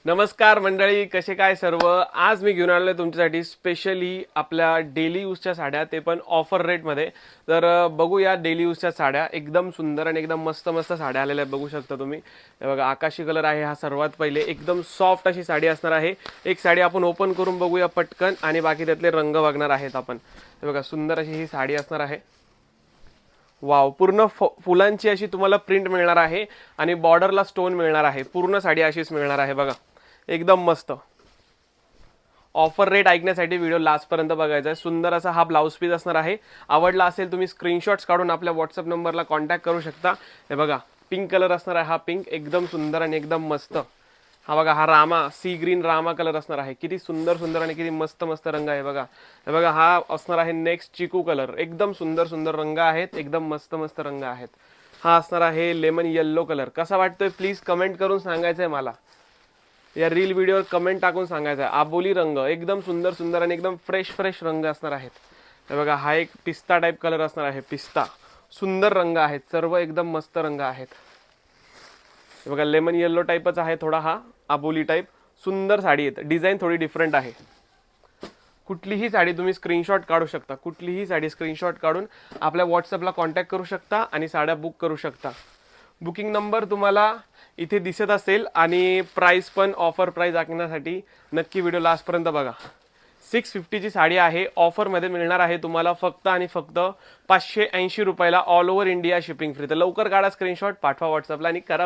नमस्कार मंडळी, कसे काय सर्व. आज मी घेऊन आलोय तुमच्यासाठी स्पेशली आपल्या डेली यूजच्या साड्या, ते पण ऑफर रेटमध्ये. तर बघूया डेली यूजच्या साड्या. एकदम सुंदर आणि एकदम मस्त मस्त साड्या आलेल्या आहेत, बघू शकता तुम्ही. हे बघा, आकाशी कलर आहे हा सर्वात पहिले. एकदम सॉफ्ट अशी साडी असणार आहे. एक साडी आपण ओपन करून बघूया पटकन आणि बाकी त्यातले रंग बघणार आहेत आपण. हे बघा, सुंदर अशी ही साडी असणार आहे. वाव, पूर्ण फुलांची अशी तुम्हाला प्रिंट मिळणार आहे आणि बॉर्डरला स्टोन मिळणार आहे. पूर्ण साडी अशीच मिळणार आहे बघा, एकदम मस्त. ऑफर रेट ऐकण्यासाठी व्हिडिओ लास्टपर्यंत बघायचा आहे. सुंदर असा हा ब्लाऊज पीस असणार आहे. आवडला असेल तुम्ही स्क्रीनशॉट्स काढून आपल्या व्हॉट्सअप नंबरला कॉन्टॅक्ट करू शकता. हे बघा, पिंक कलर असणार आहे. हा पिंक एकदम सुंदर आणि एकदम मस्त. हा बघा, हा रामा, सी ग्रीन रामा कलर असणार आहे. किती सुंदर सुंदर आणि किती मस्त मस्त रंग आहे बघा. हे बघा, हा असणार आहे नेक्स्ट चिकू कलर. एकदम सुंदर सुंदर रंग आहेत, एकदम मस्त मस्त रंग आहेत. हा असणार आहे लेमन येल्लो कलर. कसा वाटतोय प्लीज कमेंट करून सांगायचंय मला. या रील व्हिडिओवर कमेंट टाकून सांगायचं आहे. आबोली रंग, एकदम सुंदर सुंदर आणि एकदम फ्रेश फ्रेश रंग असणार आहेत. हे बघा, हा एक पिस्ता टाईप कलर असणार आहे. पिस्ता, सुंदर रंग आहेत सर्व, एकदम मस्त रंग आहेत. हे बघा, लेमन येल्लो टाईपच आहे थोडा, हा आबोली टाईप. सुंदर साडी आहे, डिझाईन थोडी डिफरंट आहे. कुठलीही साडी तुम्ही स्क्रीनशॉट काढू शकता. कुठलीही साडी स्क्रीनशॉट काढून आपल्या व्हॉट्सअपला कॉन्टॅक्ट करू शकता आणि साड्या बुक करू शकता. बुकिंग नंबर तुम्हाला इथे दिसत असेल आणि प्राइस पण ऑफर प्राइस ऐकण्यासाठी नक्की व्हिडिओ लास्टपर्यंत बघा. 650ची साडी आहे, ऑफरमध्ये मिळणार आहे तुम्हाला फक्त आणि फक्त 580 रुपयाला. All over India shipping free. तर लवकर काढा स्क्रीनशॉट, पाठवा व्हॉट्सअपला आणि करा